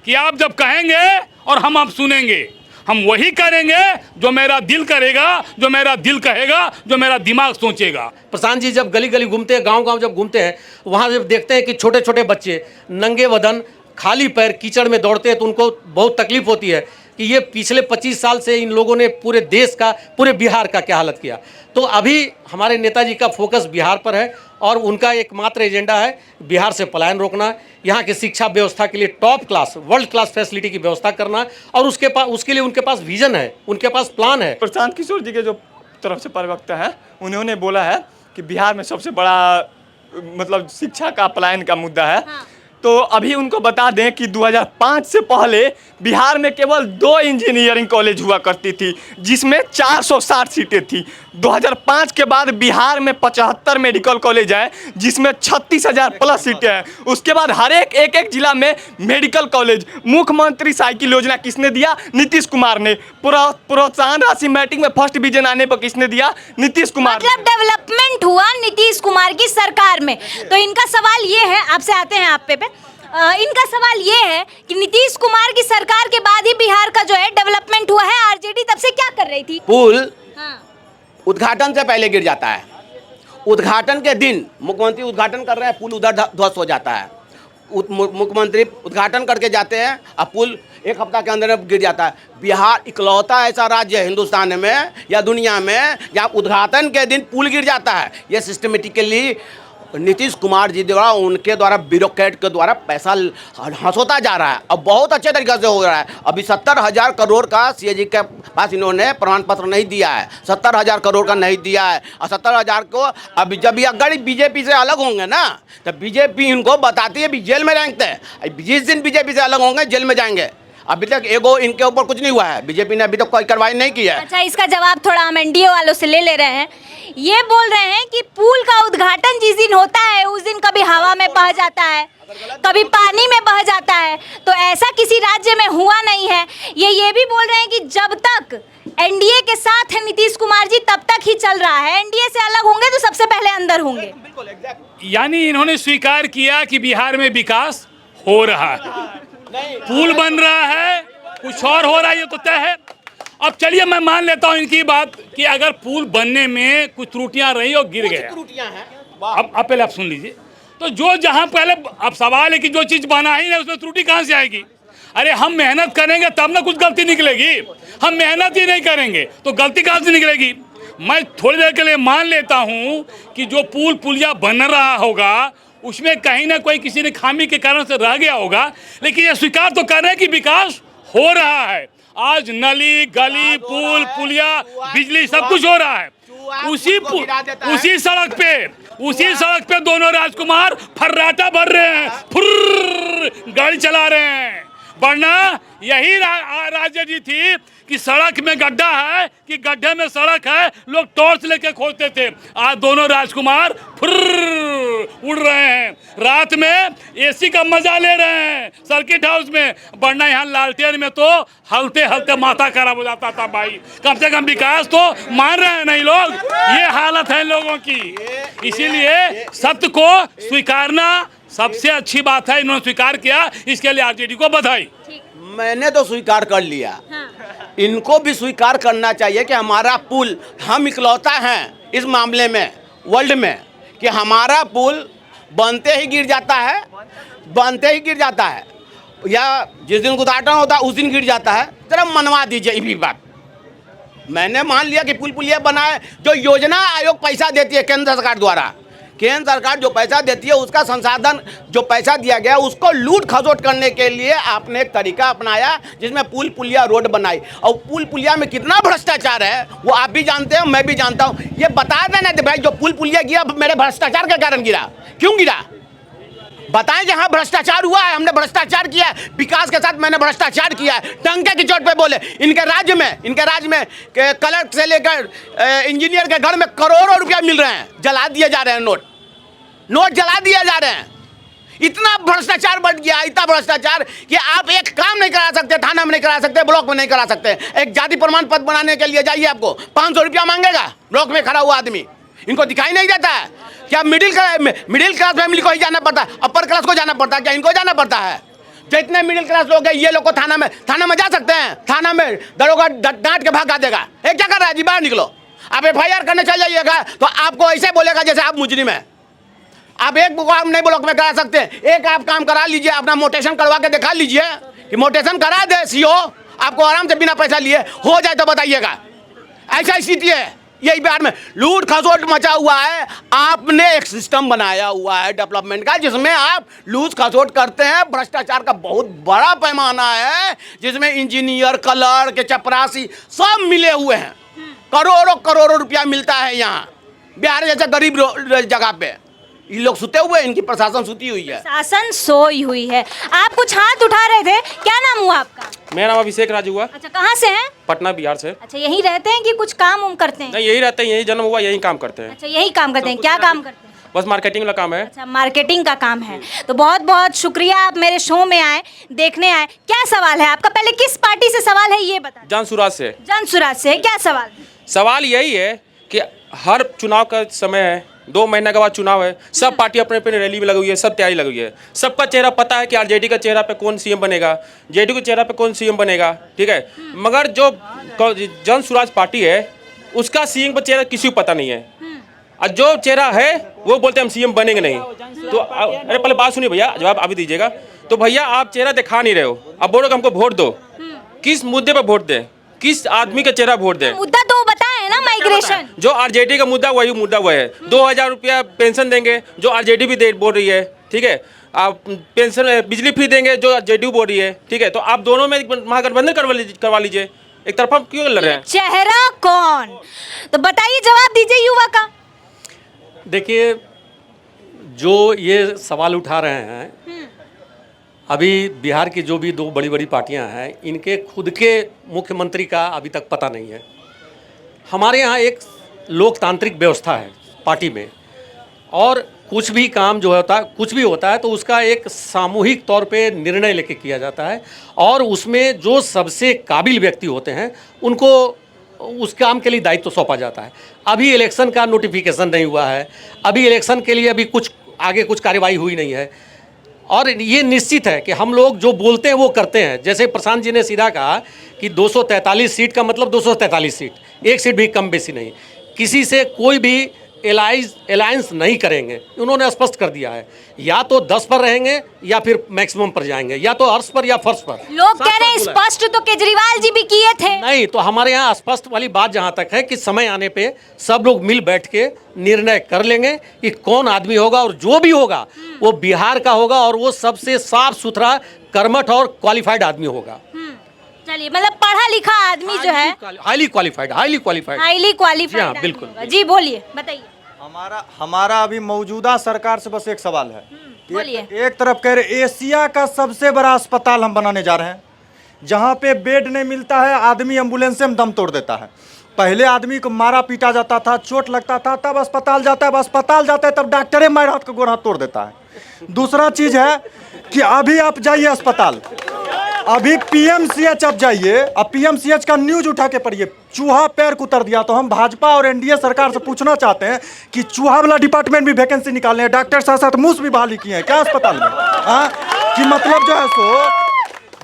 कि आप जब कहेंगे और हम आप सुनेंगे, हम वही करेंगे जो मेरा दिल करेगा, जो मेरा दिल कहेगा, जो मेरा दिमाग सोचेगा। प्रशांत जी जब गली गली घूमते हैं, गांव गांव जब घूमते हैं, वहाँ जब देखते हैं कि छोटे छोटे बच्चे नंगे बदन खाली पैर कीचड़ में दौड़ते हैं, तो उनको बहुत तकलीफ होती है कि ये पिछले 25 साल से इन लोगों ने पूरे देश का, पूरे बिहार का क्या हालत किया। तो अभी हमारे नेताजी का फोकस बिहार पर है, और उनका एकमात्र एजेंडा है बिहार से पलायन रोकना, यहाँ की शिक्षा व्यवस्था के लिए top class, world class facility की व्यवस्था करना, और उसके लिए उनके पास विजन है, उनके पास प्लान है। प्रशांत किशोर जी के जो तरफ से प्रवक्ता हैं, उन्होंने बोला है कि बिहार में सबसे बड़ा मतलब शिक्षा का पलायन का मुद्दा है। तो अभी उनको बता दें कि 2005 से पहले बिहार में केवल 2 इंजीनियरिंग कॉलेज हुआ करती थी, जिसमें 460 सीटें थी। 2005 के बाद बिहार में 75 मेडिकल कॉलेज है, जिसमें 36,000 प्लस सीटें हैं। उसके बाद हर एक जिला में मेडिकल कॉलेज। मुख्यमंत्री साइकिल योजना किसने दिया? नीतीश कुमार ने। प्रोत्साहन राशि मैट्रिक में फर्स्ट डिवीजन आने पर किसने दिया? नीतीश कुमार। मतलब डेवलपमेंट हुआ नीतीश कुमार की सरकार में। तो इनका सवाल ये है, आपसे आते हैं आप पे इनका सवाल ये है कि नीतीश कुमार की सरकार के बाद ही बिहार का जो है डेवलपमेंट हुआ है। आरजेडी तब से क्या कर रही थी? पुल उद्घाटन से पहले गिर जाता है। उद्घाटन के दिन मुख्यमंत्री उद्घाटन कर रहे हैं, पुल उधर ध्वस्त हो जाता है। मुख्यमंत्री उद्घाटन करके जाते हैं और पुल 1 हफ्ता के अंदर गिर जाता है। बिहार इकलौता ऐसा राज्य है हिंदुस्तान में या दुनिया में जहाँ उद्घाटन के दिन पुल गिर जाता है। ये सिस्टमेटिकली नीतीश कुमार जी द्वारा, उनके द्वारा, ब्यूरोक्रेट के द्वारा पैसा हंसोता जा रहा है। अब बहुत अच्छे तरीके से हो रहा है। अभी 70,000 करोड़ का सीएजी के पास इन्होंने प्रमाण पत्र नहीं दिया है। 70,000 करोड़ का नहीं दिया है। और 70,000 को अभी जब ये अगर बीजेपी से अलग होंगे ना, तो बीजेपी इनको बताती है, जेल में रखते हैं। जिस दिन बीजेपी से अलग होंगे जेल में जाएंगे। अभी तक एगो इनके ऊपर कुछ नहीं हुआ है। बीजेपी ने अभी तक कोई कार्रवाई नहीं की है। अच्छा, इसका जवाब थोड़ा हम एनडीए वालों से ले रहे हैं। ये बोल रहे हैं कि पुल का उद्घाटन जिस दिन होता है उस दिन कभी हवा में बह जाता है, कभी पानी में बह जाता है। तो ऐसा किसी राज्य में हुआ नहीं है। ये भी बोल रहे हैं कि जब तक एनडीए के साथ है नीतीश कुमार जी तब तक ही चल रहा है। एनडीए से अलग होंगे तो सबसे पहले अंदर होंगे। यानी इन्होंने स्वीकार किया कि बिहार में विकास हो रहा है, पुल बन रहा है, कुछ और हो रहा है, ये तो तय है। अब चलिए मैं मान लेता हूँ इनकी बात कि अगर पुल बनने में कुछ त्रुटियां रही और गिर गया, अब पहले आप सुन लीजिए। तो जो जहां पहले, अब सवाल है कि जो चीज बना ही नहीं उसमें त्रुटि कहां से आएगी? अरे हम मेहनत करेंगे तब ना कुछ गलती निकलेगी। हम मेहनत ही नहीं करेंगे तो गलती कहां से निकलेगी? मैं थोड़ी देर के लिए मान लेता हूं कि जो पुलिया बन रहा होगा उसमें कहीं ना कोई किसी ने खामी के कारण से रह गया होगा, लेकिन ये स्वीकार तो कर रहे हैं कि विकास हो रहा है। आज नली, गली, पुल, पुलिया, बिजली सब कुछ हो रहा है। उसी सड़क पे दोनों राजकुमार फर्राटा भर रहे हैं, फुर्र गाड़ी चला रहे हैं। वरना यही राजनीति थी कि सड़क में गड्ढा है कि गड्ढे में सड़क है, लोग टॉर्च लेके खोजते थे। आज दोनों राजकुमार फुर्र उड़ रहे हैं, रात में एसी का मजा ले रहे हैं सर्किट हाउस में। वरना यहाँ लालटेन में तो हलते हलते माथा खराब हो जाता था भाई। कम से कम विकास तो मान रहे हैं नहीं लोग। ये हालत है लोगों की। इसीलिए सत्य को स्वीकारना सबसे अच्छी बात है। इन्होंने स्वीकार किया, इसके लिए आरजेडी को बधाई। मैंने तो स्वीकार कर लिया। हाँ। इनको भी स्वीकार करना चाहिए कि हमारा पुल, हम इकलौता हैं इस मामले में वर्ल्ड में कि हमारा पुल बनते ही गिर जाता है, या जिस दिन उद्घाटन होता है उस दिन गिर जाता है। जरा मनवा दीजिए ये भी बात। मैंने मान लिया कि पुलिया बनाए, जो योजना आयोग पैसा देती है केंद्र सरकार द्वारा, केंद्र सरकार जो पैसा देती है उसका संसाधन, जो पैसा दिया गया उसको लूट खसोट करने के लिए आपने एक तरीका अपनाया जिसमें पुल पुलिया रोड बनाई। और पुल पुलिया में कितना भ्रष्टाचार है वो आप भी जानते हो, मैं भी जानता हूँ। ये बता देना भाई, जो पुल पुलिया गिरा मेरे भ्रष्टाचार के कारण गिरा, क्यों गिरा? बताएं। जहाँ भ्रष्टाचार हुआ है हमने भ्रष्टाचार किया है, विकास के साथ मैंने भ्रष्टाचार किया है। टंके की चोट पे बोले इनके राज्य में कलर से लेकर इंजीनियर के घर में करोड़ों रुपया मिल रहे हैं, जला दिए जा रहे हैं, नोट जला दिए जा रहे हैं। इतना भ्रष्टाचार बढ़ गया, इतना भ्रष्टाचार कि आप एक काम नहीं करा सकते, थाना में नहीं करा सकते, ब्लॉक में नहीं करा सकते। एक जाति प्रमाण पत्र बनाने के लिए जाइए, आपको 500 रुपया मांगेगा ब्लॉक में खड़ा हुआ आदमी। इनको दिखाई नहीं देता है क्या? मिडिल क्लास फैमिली को ही जाना पड़ता है, अपर क्लास को जाना पड़ता है क्या? इनको जाना पड़ता है। जितने मिडिल क्लास लोग हैं ये लोग को थाना में जा सकते हैं। थाना में दरोगा डांट के भगा देगा, क्या कर रहा है जी, बाहर निकलो। आप FIR करने चल जाइएगा तो आपको ऐसे बोलेगा जैसे आप मुजरिम है। आप एक काम नहीं ब्लॉक में करा सकते, एक आप काम करा लीजिए, अपना मोटेशन करवा के दिखा लीजिए कि मोटेशन करा दे CO, आपको आराम से बिना पैसा लिए हो जाए तो बताइएगा। ऐसा स्थिति है यही बिहार में, लूट खसोट मचा हुआ है। आपने एक सिस्टम बनाया हुआ है डेवलपमेंट का जिसमें आप लूट खसोट करते हैं। भ्रष्टाचार का बहुत बड़ा पैमाना है जिसमें इंजीनियर, कलर के चपरासी सब मिले हुए हैं। करोड़ों करोड़ों रुपया मिलता है यहाँ बिहार जैसे गरीब जगह पे। ये लोग सुते हुए, इनकी प्रशासन सुती हुई है। शासन सोई हुई है। आप कुछ हाथ उठा रहे थे, क्या नाम हुआ आपका? मेरा नाम अभिषेक राजू हुआ। अच्छा, कहाँ से हैं? पटना बिहार से। अच्छा, यहीं रहते हैं कि कुछ काम उम करते हैं? नहीं, यही रहते हैं, यही जन्म हुआ, यही काम करते हैं। अच्छा, यही काम करते हैं। क्या काम करते हैं? बस मार्केटिंग वाला काम है। अच्छा, मार्केटिंग का काम है। तो बहुत बहुत शुक्रिया, आप मेरे शो में आए, देखने आए। क्या सवाल है आपका? पहले किस पार्टी से सवाल है ये बता। जनसुराज से। जनसुराज से। क्या सवाल? सवाल यही है कि हर चुनाव का समय है, 2 महीने के बाद चुनाव है, सब पार्टी अपने अपने रैली में लगी हुई है, सब तैयारी लगी हुई है। सबका चेहरा पता है कि आरजेडी का चेहरा पे कौन सीएम बनेगा, जेडीयू के चेहरा पे कौन सीएम बनेगा, ठीक है। मगर जो जनसुराज पार्टी है उसका सीएम का चेहरा किसी को पता नहीं है, और जो चेहरा है वो बोलते हैं हम सीएम बनेंगे नहीं। तो अरे पहले बात सुनिए भैया, जवाब अभी दीजिएगा। तो भैया आप चेहरा दिखा नहीं रहे हो, अब बोलो कि हमको वोट दो। किस मुद्दे पर वोट दें, किस आदमी का चेहरा वोट दें? मुद्दा तो बताए ना, माइग्रेशन। जो आरजेडी का मुद्दा वही मुद्दा वह है। 2000 रुपया पेंशन देंगे, जो आरजेडी भी दे बोल रही है, ठीक है। आप पेंशन बिजली फ्री देंगे, जो जेडीयू बोल रही है, ठीक है। तो आप दोनों में महागठबंधन करवा लीजिए, एक तरफा क्यों लड़ रहे हैं? चेहरा कौन? तो बताइए, जवाब दीजिए युवा का। देखिए, जो ये सवाल उठा रहे हैं, अभी बिहार की जो भी 2 बड़ी बड़ी पार्टियां हैं, इनके खुद के मुख्यमंत्री का अभी तक पता नहीं है। हमारे यहाँ एक लोकतांत्रिक व्यवस्था है पार्टी में, और कुछ भी काम जो होता है, कुछ भी होता है तो उसका एक सामूहिक तौर पे निर्णय लेके किया जाता है, और उसमें जो सबसे काबिल व्यक्ति होते हैं उनको उस काम के लिए दायित्व सौंपा जाता है। अभी इलेक्शन का नोटिफिकेशन नहीं हुआ है, अभी इलेक्शन के लिए अभी कुछ आगे कुछ कार्यवाही हुई नहीं है, और ये निश्चित है कि हम लोग जो बोलते हैं वो करते हैं। जैसे प्रशांत जी ने सीधा कहा कि 243 सीट का मतलब 243 सीट, 1 सीट भी कम बेसी नहीं, किसी से कोई भी अलायंस नहीं करेंगे, उन्होंने स्पष्ट कर दिया है। या तो 10 पर रहेंगे या फिर मैक्सिमम पर जाएंगे, या तो अर्श पर या फर्श पर। लोग कह रहे हैं स्पष्ट तो केजरीवाल जी भी किए थे। नहीं, तो हमारे यहाँ स्पष्ट वाली बात जहाँ तक है कि समय आने पे सब लोग मिल बैठ के निर्णय कर लेंगे कि कौन आदमी होगा, और जो भी होगा वो बिहार का होगा, और वो सबसे साफ सुथरा, कर्मठ और क्वालिफाइड आदमी होगा। चलिए, मतलब पढ़ा लिखा आदमी जो है, हाईली क्वालिफाइड हाईली क्वालिफाइड। बिल्कुल। जी बोलिए, बताइए। हमारा अभी मौजूदा सरकार से बस एक सवाल है। बोलिए। एक तरफ कह रहे एशिया का सबसे बड़ा अस्पताल हम बनाने जा रहे हैं, जहाँ पे बेड नहीं मिलता है, आदमी एम्बुलेंस में दम तोड़ देता है। पहले आदमी को मारा पीटा जाता था, चोट लगता था, तब अस्पताल जाता है, अस्पताल जाता है तब डॉक्टर मार हाथ का गोड़ हाथ तोड़ देता है। दूसरा चीज़ है कि अभी आप जाइए अस्पताल, अभी पीएमसीएच आप जाइए, अब पीएमसीएच का न्यूज उठा के पढ़िए, चूहा पैर कुतर दिया। तो हम भाजपा और एनडीए सरकार से पूछना चाहते हैं कि चूहा वाला डिपार्टमेंट भी वैकेंसी निकालने हैं, डॉक्टर साथ साथ मूस भी बहाली किए हैं क्या अस्पताल में? कि मतलब जो है सो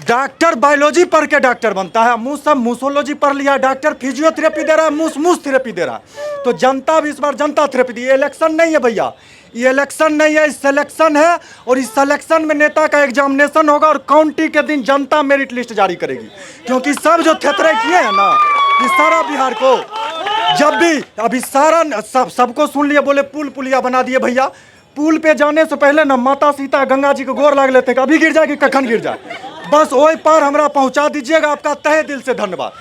डॉक्टर बायोलॉजी पढ़ के डॉक्टर बनता है, मूस सब मूसोलॉजी पढ़ लिया, डॉक्टर फिजियोथेरेपी दे रहा है, मूस थेरेपी दे रहा है। तो जनता भी इस बार जनता थेरेपी दी। इलेक्शन नहीं है भैया, ये इलेक्शन नहीं है, सिलेक्शन है, और इस सिलेक्शन में नेता का एग्जामिनेशन होगा, और काउंटी के दिन जनता मेरिट लिस्ट जारी करेगी। क्योंकि सब जो थेतरे किए हैं ना, इस सारा बिहार को जब भी अभी सारा सबको सुन लिए, बोले पुल पुलिया बना दिए। भैया पुल पे जाने से पहले ना माता सीता गंगा जी को गोर लाग लेते, अभी गिर जाए कि कखन गिर जाए, बस वही पार हमरा पहुंचा दीजिएगा। आपका तहे दिल से धन्यवाद।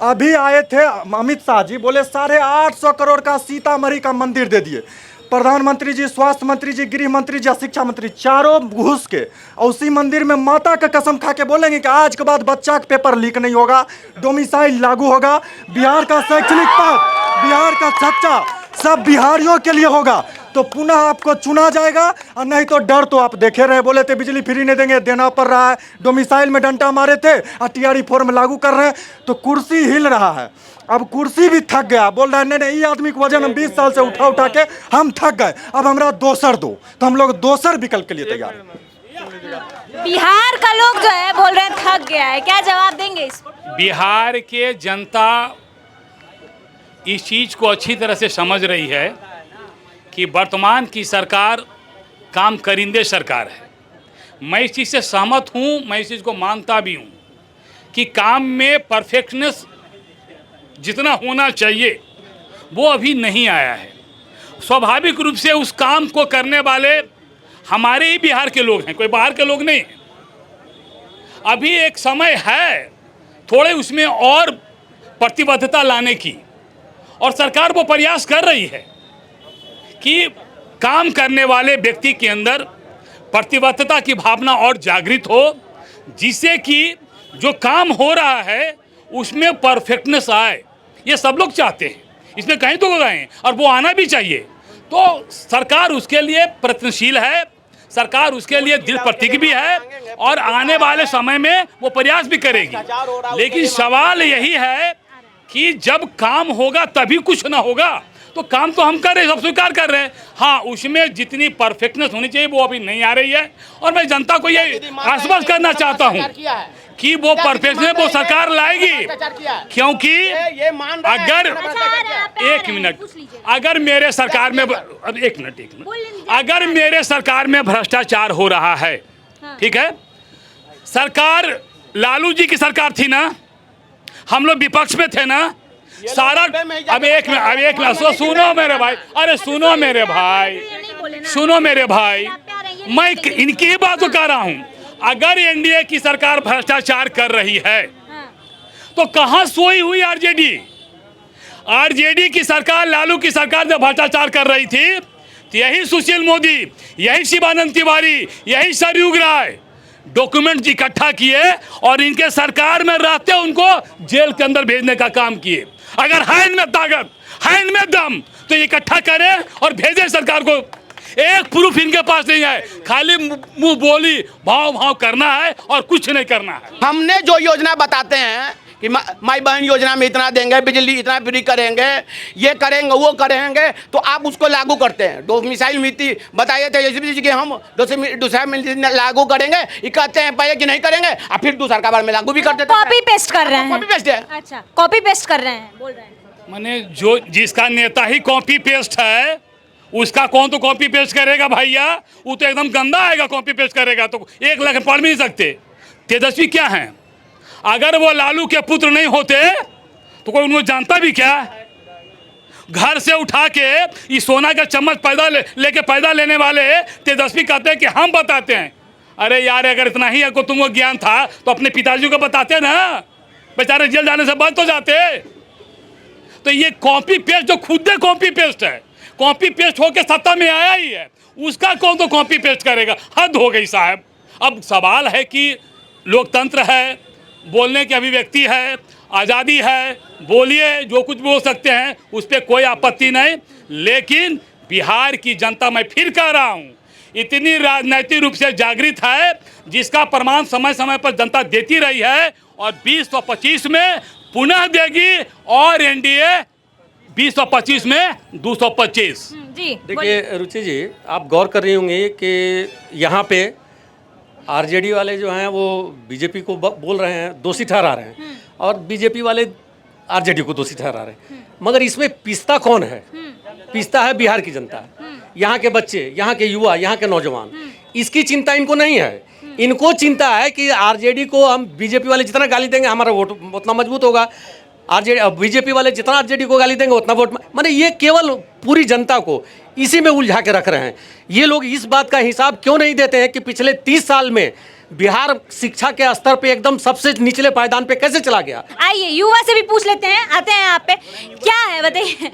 अभी आए थे अमित शाह जी, बोले 850 करोड़ का सीतामढ़ी का मंदिर दे दिए। प्रधानमंत्री जी, स्वास्थ्य मंत्री जी, गृह मंत्री जी, शिक्षा मंत्री, चारों घुस के और उसी मंदिर में माता का कसम खा के बोलेंगे कि आज के बाद बच्चा का पेपर लीक नहीं होगा, डोमिसाइल लागू होगा, बिहार का शैक्षणिक पद, बिहार का सच्चा सब बिहारियों के लिए होगा, तो पुनः आपको चुना जाएगा। और नहीं तो डर तो आप देखे रहे, बोले थे बिजली फ्री नहीं देंगे, देना पड़ रहा है, डोमिसाइल में डंडा मारे थे, और टीआरई फॉर्म लागू कर रहे हैं, तो कुर्सी हिल रहा है। अब कुर्सी भी थक गया, बोल रहा है नहीं ये आदमी का वजन हम 20 साल से उठा के हम थक गए, अब हमरा दोसर दो। तो हम लोग दोसर विकल्प के लिए तैयार हैं। बिहार का लोग जो है बोल रहे हैं थक गया है, क्या जवाब देंगे इस? बिहार के जनता इस चीज़ को अच्छी तरह से समझ रही है कि वर्तमान की सरकार काम करिंदे सरकार है। मैं इस चीज़ से सहमत हूँ, मैं इस चीज़ को मानता भी हूँ कि काम में परफेक्शनेस जितना होना चाहिए वो अभी नहीं आया है। स्वाभाविक रूप से उस काम को करने वाले हमारे ही बिहार के लोग हैं, कोई बाहर के लोग नहीं हैं। अभी एक समय है थोड़े उसमें और प्रतिबद्धता लाने की, और सरकार वो प्रयास कर रही है कि काम करने वाले व्यक्ति के अंदर प्रतिबद्धता की भावना और जागृत हो, जिससे कि जो काम हो रहा है उसमें परफेक्टनेस आए। ये सब लोग चाहते हैं, इसमें कहीं तो गए और वो आना भी चाहिए। तो सरकार उसके लिए प्रयत्नशील है, सरकार उसके लिए दृढ़ प्रतिज्ञ भी है और आने वाले समय में वो प्रयास भी करेगी। लेकिन सवाल यही है कि जब काम होगा तभी कुछ ना होगा। तो काम तो हम कर रहे हैं, सब स्वीकार कर रहे हैं। हाँ, उसमें जितनी परफेक्टनेस होनी चाहिए वो अभी नहीं आ रही है। और मैं जनता को ये आश्वस्त करना चाहता हूँ कि वो परफेक्टनेस वो सरकार लाएगी, क्योंकि अगर एक मिनट, अगर मेरे सरकार में एक मिनट अगर मेरे सरकार में भ्रष्टाचार हो रहा है, ठीक है, सरकार लालू जी की सरकार थी ना, हम लोग विपक्ष में थे ना, सारा अब एक मिनट सुनो मेरे भाई, अरे सुनो मेरे भाई, सुनो मेरे भाई, मैं इनकी ही बात कर रहा हूँ। अगर एनडीए की सरकार भ्रष्टाचार कर रही है तो कहाँ सोई हुई आरजेडी? आरजेडी की सरकार, लालू की सरकार जब भ्रष्टाचार कर रही थी तो यही सुशील मोदी, यही शिवानंद तिवारी, यही सरयुग राय डॉक्यूमेंट इकट्ठा किए और इनके सरकार में रहते उनको जेल के अंदर भेजने का काम किए। अगर है इनमें ताकत, है इनमें दम, तो इकट्ठा करें और भेजें सरकार को। एक प्रूफ इनके पास नहीं है, खाली मुंह बोली भाव भाव करना है और कुछ नहीं करना है। हमने जो योजना बताते हैं कि माई बहन योजना में इतना देंगे, बिजली इतना फ्री करेंगे, ये करेंगे, वो करेंगे, तो आप उसको लागू करते हैं। दो मिसाइल नीति बताइए थे यशस्वी कि हम दूसरा लागू करेंगे, ये कहते हैं पहले कि नहीं करेंगे और फिर दूसरा का बार में लागू भी कर देते हैं। कॉपी पेस्ट कर रहे हैं, कॉपी पेस्ट है। अच्छा, कॉपी पेस्ट कर रहे हैं, बोल रहे हैं। माने जो जिसका नेता ही कॉपी पेस्ट है उसका कौन तो कॉपी पेस्ट करेगा भैया? वो तो एकदम गंदा आएगा कॉपी पेस्ट करेगा तो 1 लाख पढ़ भी नहीं सकते। तेजस्वी क्या हैं? अगर वो लालू के पुत्र नहीं होते तो कोई उनको जानता भी क्या? घर से उठा के ये सोना का चम्मच पैदा लेके पैदा लेने वाले तेजस्वी कहते हैं कि हम बताते हैं। अरे यार, अगर इतना ही आपको तुमको ज्ञान था तो अपने पिताजी को बताते ना, बेचारे जेल जाने से बंद हो जाते। तो ये कॉपी पेस्ट जो खुद कॉपी पेस्ट है, कॉपी पेस्ट होके सत्ता में आया ही है, उसका कौन तो कॉपी पेस्ट करेगा? हद हो गई साहब। अब सवाल है कि लोकतंत्र है, बोलने की अभिव्यक्ति है, आज़ादी है, बोलिए जो कुछ बोल सकते हैं, उस पर कोई आपत्ति नहीं। लेकिन बिहार की जनता, मैं फिर कह रहा हूँ, इतनी राजनैतिक रूप से जागृत है जिसका प्रमाण समय समय पर जनता देती रही है और 2025 में पुनः देगी और एनडीए 2025 में 225। जी देखिए रुचि जी, आप गौर कर रही होंगी कि यहाँ पे आरजेडी वाले जो हैं वो बीजेपी को बोल रहे हैं, दोषी ठहरा रहे हैं, और बीजेपी वाले आरजेडी को दोषी ठहरा रहे हैं। मगर इसमें पिसता कौन है? पिसता है बिहार की जनता, यहाँ के बच्चे, यहाँ के युवा, यहाँ के नौजवान। इसकी चिंता इनको नहीं है। इनको चिंता है कि आरजेडी को हम, बीजेपी वाले जितना गाली देंगे हमारा वोट उतना मजबूत होगा, आरजेडी बीजेपी वाले जितना आरजेडी को गाली देंगे उतना वोट। माने ये केवल पूरी जनता को इसी में उलझा के रख रहे हैं। ये लोग इस बात का हिसाब क्यों नहीं देते हैं कि पिछले 30 साल में बिहार शिक्षा के स्तर पे एकदम सबसे निचले पायदान पे कैसे चला गया। आइए युवा से भी पूछ लेते हैं, आते हैं आप पे। क्या है बताइए?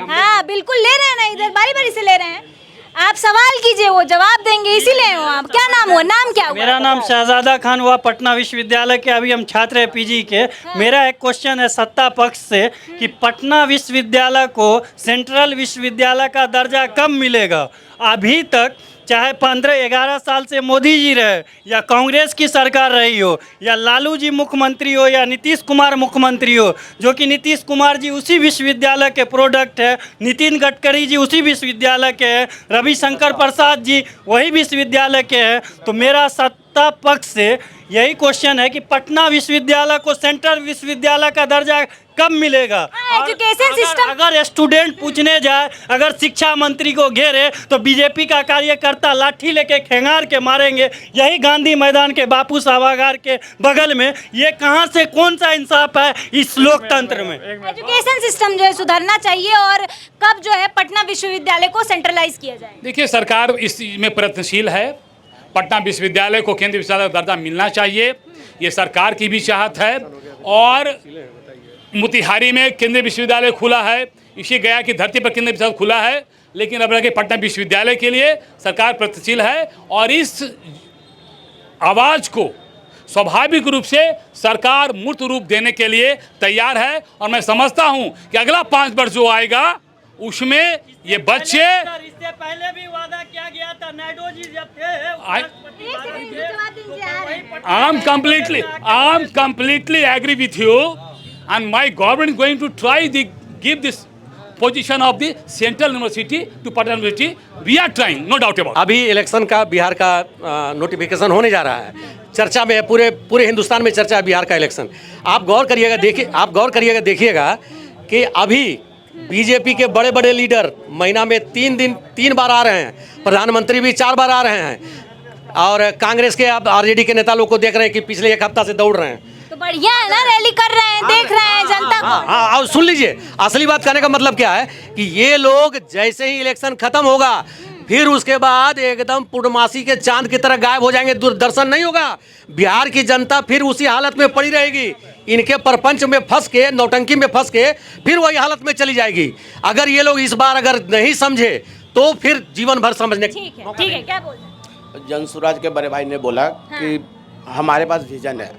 हाँ बिल्कुल, ले रहे हैं ना, इधर बारी बारी से ले रहे हैं। आप सवाल कीजिए, वो जवाब देंगे, इसीलिए हो आप। क्या नाम हुआ? नाम क्या हुआ? मेरा नाम शहजादा खान हुआ, पटना विश्वविद्यालय के अभी हम छात्र हैं पीजी के। मेरा एक क्वेश्चन है सत्ता पक्ष से कि पटना विश्वविद्यालय को सेंट्रल विश्वविद्यालय का दर्जा कब मिलेगा? अभी तक चाहे 15-11 साल से मोदी जी रहे या कांग्रेस की सरकार रही हो या लालू जी मुख्यमंत्री हो या नीतीश कुमार मुख्यमंत्री हो, जो कि नीतीश कुमार जी उसी विश्वविद्यालय के प्रोडक्ट है, नितिन गडकरी जी उसी विश्वविद्यालय के हैं, रविशंकर प्रसाद जी वही विश्वविद्यालय के हैं। तो मेरा सत्ता पक्ष से यही क्वेश्चन है कि पटना विश्वविद्यालय को सेंट्रल विश्वविद्यालय का दर्जा कब मिलेगा? एजुकेशन सिस्टम, अगर स्टूडेंट पूछने जाए, अगर शिक्षा मंत्री को घेरे तो बीजेपी का कार्यकर्ता लाठी लेके खेंगार के मारेंगे। यही गांधी मैदान के बापू सभागार के बगल में, ये कहां से कौन सा इंसाफ है इस लोकतंत्र में? एजुकेशन सिस्टम जो है सुधरना चाहिए। और कब जो है पटना विश्वविद्यालय को सेंट्रलाइज किया जाए? देखिए, सरकार इस चीज में प्रयत्नशील है। पटना विश्वविद्यालय को केंद्रीय विश्वविद्यालय का दर्जा मिलना चाहिए, ये सरकार की भी चाहत है। और मोतिहारी में केंद्रीय विश्वविद्यालय खुला है, इसी गया की धरती पर केंद्रीय विश्वविद्यालय खुला है, लेकिन अब लगे पटना विश्वविद्यालय के लिए सरकार प्रगतिशील है और इस आवाज़ को स्वाभाविक रूप से सरकार मूर्त रूप देने के लिए तैयार है। और मैं समझता हूं कि अगला 5 वर्ष जो आएगा उसमें ये बच्चे इससे पहले भी वादा किया गया था, नायडू जी जब थे I am completely agree with you, and my government is going to try to give this position of the Central University to Patna University. We are trying, no doubt about it. अभी election का बिहार का notification होने जा रहा है, चर्चा में है, पूरे हिंदुस्तान में चर्चा है बिहार का इलेक्शन। आप गौर करिएगा देखिएगा कि अभी बीजेपी के बड़े बड़े लीडर महीना में 3 बार आ रहे हैं, प्रधानमंत्री भी 4 बार आ रहे हैं, और कांग्रेस के अब आरजेडी के नेता लोग को देख रहे हैं कि पिछले 1 हफ्ता से दौड़ रहे हैं। तो बढ़िया है ना, रैली कर रहे हैं, देख रहे हैं जनता को। हाँ, सुन लीजिए, असली बात कहने का मतलब क्या है कि ये लोग जैसे ही इलेक्शन खत्म होगा फिर उसके बाद एकदम पूर्णमासी के चांद की तरह गायब हो जाएंगे, दूरदर्शन नहीं होगा। बिहार की जनता फिर उसी हालत में पड़ी रहेगी, इनके परपंच में फंस के, नौटंकी में फंस के फिर वही हालत में चली जाएगी। अगर ये लोग इस बार अगर नहीं समझे तो फिर जीवन भर समझने। ठीक है, क्या बोल रहे हैं? जनसुराज के बड़े भाई ने बोला कि हमारे पास विजन है,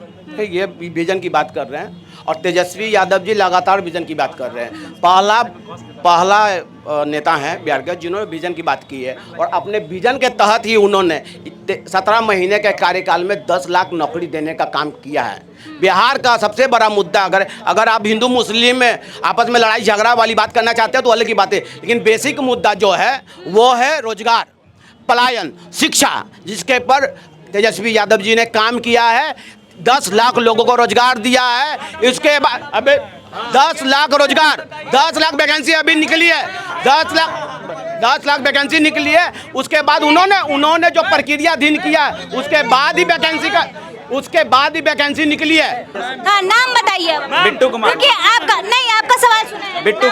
ये विजन की बात कर रहे हैं, और तेजस्वी यादव जी लगातार विजन की बात कर रहे हैं। पहला नेता हैं बिहार के जिन्होंने विजन की बात की है, और अपने विजन के तहत ही उन्होंने 17 महीने के कार्यकाल में 10 लाख नौकरी देने का काम किया है। बिहार का सबसे बड़ा मुद्दा, अगर आप हिंदू मुस्लिम में आपस में लड़ाई झगड़ा वाली बात करना चाहते हैं तो अलग की बात है, लेकिन बेसिक मुद्दा जो है वो है रोजगार, पलायन, शिक्षा, जिसके पर तेजस्वी यादव जी ने काम किया है। 10 लाख लोगों को रोजगार दिया है। इसके बाद अबे 10 लाख रोजगार, 10 लाख वैकेंसी अभी निकली है, 10 लाख वैकेंसी निकली है। उसके बाद उन्होंने जो प्रक्रियाधीन किया है, उसके बाद ही वैकेंसी निकली है। हाँ, नाम बताइए। बिट्टू कुमार। आपका सवाल सुना। बिट्टू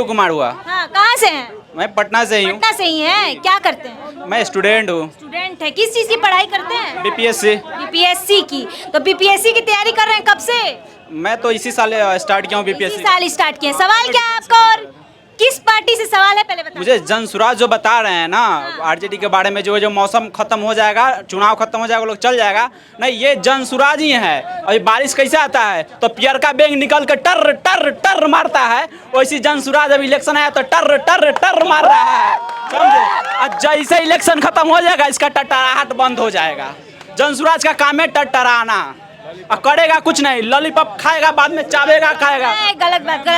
कुमार हुआ। हाँ, कहाँ से हैं? मैं पटना से ही हूँ। पटना से ही हैं। क्या करते हैं? मैं स्टूडेंट हूँ। स्टूडेंट है, किस चीज़ की पढ़ाई करते हैं? बीपीएससी की। तो बीपीएससी की तैयारी कर रहे हैं कब से? मैं तो इसी साल स्टार्ट किया हूँ बीपीएससी। इसी साल स्टार्ट किया। सवाल क्या है आपका और किस पार्टी से सवाल है पहले बताइए। मुझे जनसुराज जो बता रहे हैं ना आरजेडी के बारे में, जो मौसम खत्म हो जाएगा, चुनाव खत्म हो जाएगा, लोग चल जाएगा, नहीं, ये जनसुराज ही है। अभी बारिश कैसे आता है तो पियर का बैंग निकल कर टर टर टर मारता है, वैसी जनसुराज अभी इलेक्शन आया तो टर टर टर मार रहा है, समझे। और जैसे इलेक्शन खत्म हो जाएगा इसका टटराहट बंद हो जाएगा। जनसुराज का काम है टटराना, करेगा कुछ नहीं, लॉलीपॉप खाएगा, बाद में चावेगा खाएगा। गलत बात।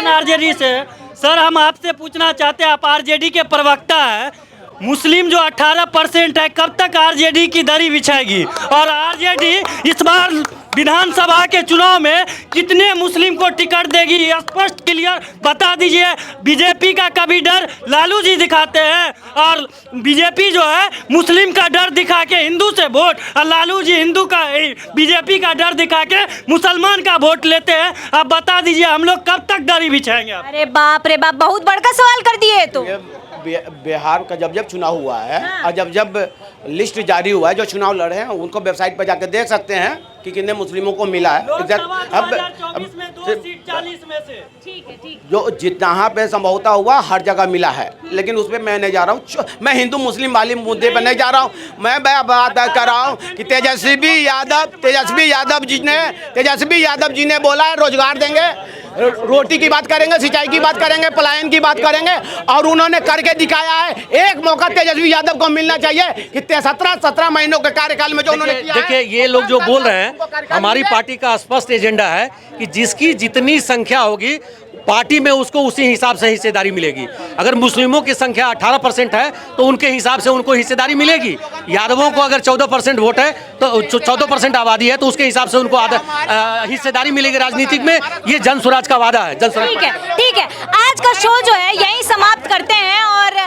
आरजेडी से सर हम आपसे पूछना चाहते हैं, आप आरजेडी के प्रवक्ता हैं, मुस्लिम जो 18% है, कब तक आरजेडी की दरी बिछाएगी? और आरजेडी इस बार विधानसभा के चुनाव में कितने मुस्लिम को टिकट देगी, स्पष्ट क्लियर बता दीजिए। बीजेपी का कभी डर लालू जी दिखाते हैं, और बीजेपी जो है मुस्लिम का डर दिखा के हिंदू से वोट, और लालू जी बीजेपी का डर दिखा के मुसलमान का वोट लेते हैं। आप बता दीजिए हम लोग कब तक दरी बिछाएंगे? अरे बाप रे बाप, बहुत बड़का सवाल कर दिए तो। बिहार का जब चुनाव हुआ है, और जब लिस्ट जारी हुआ है, जो चुनाव लड़े हैं उनको वेबसाइट पर जाकर देख सकते हैं कि कितने मुस्लिमों को मिला है। जो जितना पे संभवता हुआ हर जगह मिला है, लेकिन उसमें मैं नहीं जा रहा हूँ। मैं हिंदू मुस्लिम वाली मुद्दे पर नहीं जा रहा हूँ। मैं बात कर रहा हूँ कि तेजस्वी यादव जी ने बोला है रोजगार देंगे, रोटी की बात करेंगे, सिंचाई की बात करेंगे, पलायन की बात करेंगे, और उन्होंने करके दिखाया है। एक मौका तेजस्वी यादव को मिलना चाहिए कि 17 महीनों के कार्यकाल में जो उन्होंने किया है। देखिए, ये लोग जो बोल रहे हैं, हमारी पार्टी का स्पष्ट एजेंडा है कि जिसकी जितनी संख्या होगी पार्टी में उसको उसी हिसाब से हिस्सेदारी मिलेगी। अगर मुस्लिमों की संख्या 18% है तो उनके हिसाब से उनको हिस्सेदारी मिलेगी। यादवों को अगर 14% वोट है तो 14% आबादी है तो उसके हिसाब से उनको हिस्सेदारी मिलेगी राजनीतिक में। ये जनसुराज का वादा है। ठीक है। आज का शो जो है यहीं समाप्त करते हैं, और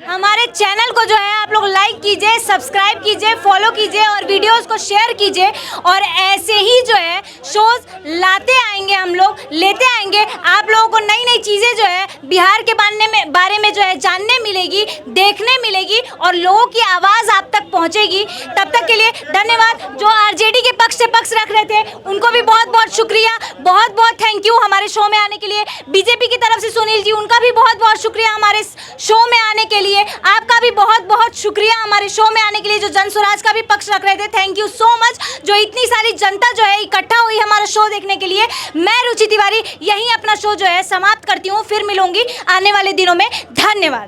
हमारे चैनल को जो है आप लोग लाइक कीजिए, सब्सक्राइब कीजिए, फॉलो कीजिए और वीडियोस को शेयर कीजिए, और ऐसे ही जो है शोज लाते आएंगे, हम लोग लेते आएंगे। आप लोगों को नई नई चीज़ें जो है बिहार के बारे में जो है जानने मिलेगी, देखने मिलेगी और लोगों की आवाज़ आप तक पहुंचेगी। तब तक के लिए धन्यवाद। जो आरजेडी के पक्ष से पक्ष रख रहे थे उनको भी बहुत बहुत शुक्रिया, बहुत बहुत थैंक यू हमारे शो में आने के लिए। बीजेपी की तरफ से सुनील जी, उनका भी बहुत बहुत शुक्रिया हमारे शो में आने के लिए। आपका भी बहुत बहुत शुक्रिया हमारे शो में आने के लिए, जो जन स्वराज का भी पक्ष रख रहे थे। Thank you so much. जो इतनी सारी जनता जो है इकट्ठा हुई हमारा शो देखने के लिए। मैं रुचि तिवारी यहीं अपना शो जो है समाप्त करती हूँ, फिर मिलूंगी आने वाले दिनों में। धन्यवाद।